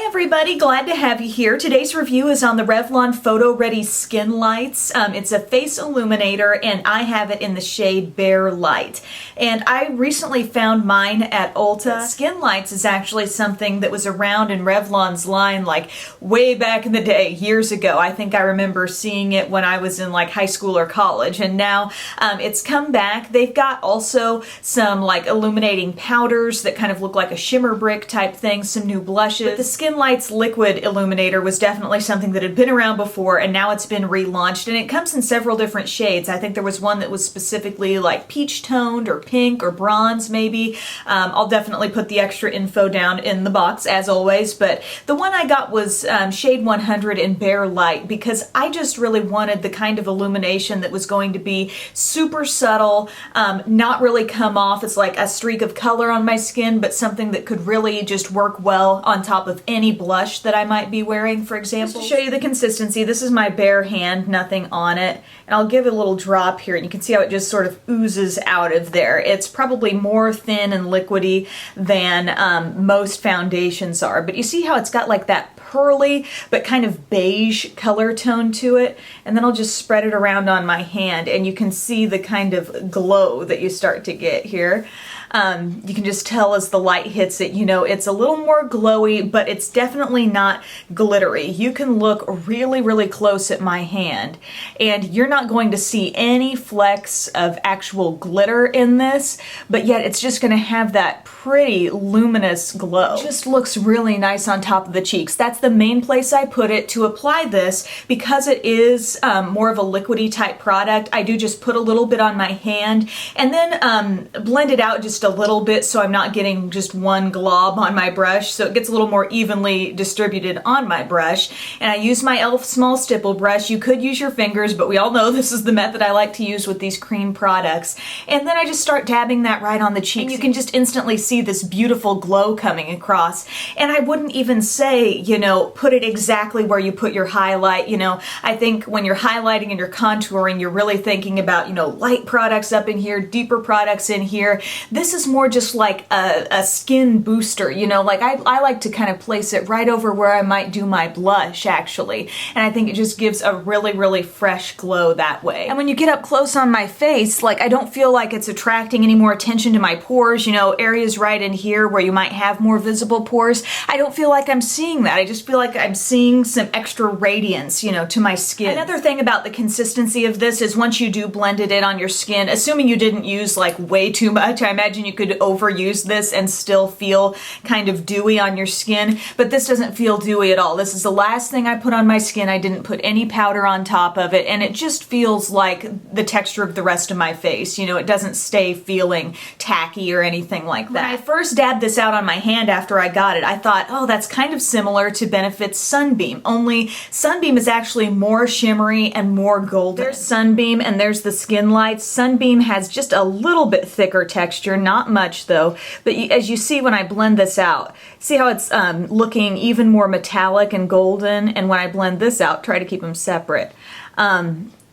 everybody, glad to have you here. Today's review is on the Revlon PhotoReady Skinlights. It's a face illuminator and I have it in the shade Bare Light. And I recently found mine at Ulta. Skinlights is actually something that was around in Revlon's line like way back in the day, years ago. I think I remember seeing it when I was in like high school or college, and now it's come back. They've got also some like illuminating powders that kind of look like a shimmer brick type thing, some new blushes. But the Skinlights liquid illuminator was definitely something that had been around before, and now it's been relaunched, and it comes in several different shades. I think there was one that was specifically like peach toned or pink or bronze maybe. I'll definitely put the extra info down in the box as always, but the one I got was shade 100 in Bare Light because I just really wanted the kind of illumination that was going to be super subtle, not really come off as like a streak of color on my skin, but something that could really just work well on top of any blush that I might be wearing, for example. Just to show you the consistency, this is my bare hand, nothing on it, and I'll give it a little drop here and you can see how it just sort of oozes out of there. It's probably more thin and liquidy than most foundations are, but you see how it's got like that pearly but kind of beige color tone to it, and then I'll just spread it around on my hand and you can see the kind of glow that you start to get here. You can just tell as the light hits it, you know, it's a little more glowy, but it's definitely not glittery. You can look really, really close at my hand and you're not going to see any flecks of actual glitter in this, but yet it's just going to have that pretty luminous glow. It just looks really nice on top of the cheeks. That's the main place I put it. To apply this, because it is more of a liquidy type product, I do just put a little bit on my hand and then blend it out just a little bit so I'm not getting just one glob on my brush, so it gets a little more evenly distributed on my brush. And I use my e.l.f. small stipple brush. You could use your fingers, but we all know this is the method I like to use with these cream products. And then I just start dabbing that right on the cheeks. And you can just instantly see this beautiful glow coming across. And I wouldn't even say, you know, put it exactly where you put your highlight. You know, I think when you're highlighting and you're contouring, you're really thinking about, you know, light products up in here, deeper products in here. This is more just like a skin booster, you know, like I like to kind of place it right over where I might do my blush actually, and I think it just gives a really, really fresh glow that way. And when you get up close on my face, like I don't feel like it's attracting any more attention to my pores, you know, areas right in here where you might have more visible pores. I don't feel like I'm seeing that. I just feel like I'm seeing some extra radiance, you know, to my skin. Another thing about the consistency of this is once you do blend it in on your skin, assuming you didn't use like way too much, I imagine you could overuse this and still feel kind of dewy on your skin, but this doesn't feel dewy at all. This is the last thing I put on my skin. I didn't put any powder on top of it, and it just feels like the texture of the rest of my face. You know, it doesn't stay feeling tacky or anything like that. When I first dabbed this out on my hand after I got it, I thought, oh, that's kind of similar to Benefit's Sunbeam, only Sunbeam is actually more shimmery and more golden. There's Sunbeam and there's the Skinlights. Sunbeam has just a little bit thicker texture, not much though, but as you see when I blend this out, see how it's looking even more metallic and golden, and when I blend this out, try to keep them separate.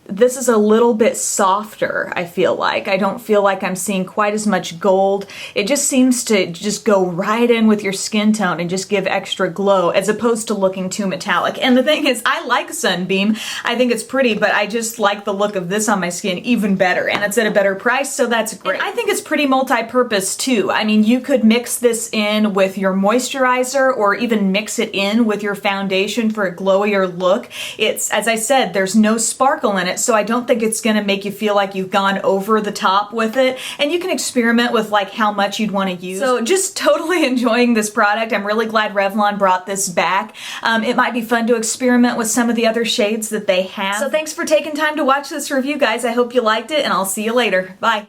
This is a little bit softer, I feel like. I don't feel like I'm seeing quite as much gold. It just seems to just go right in with your skin tone and just give extra glow as opposed to looking too metallic. And the thing is, I like Sunbeam. I think it's pretty, but I just like the look of this on my skin even better, and it's at a better price, so that's great. And I think it's pretty multi-purpose too. I mean, you could mix this in with your moisturizer or even mix it in with your foundation for a glowier look. It's, as I said, there's no sparkle in it, so I don't think it's going to make you feel like you've gone over the top with it, and you can experiment with like how much you'd want to use. So just totally enjoying this product. I'm really glad Revlon brought this back. It might be fun to experiment with some of the other shades that they have. So thanks for taking time to watch this review, guys. I hope you liked it, and I'll see you later. Bye.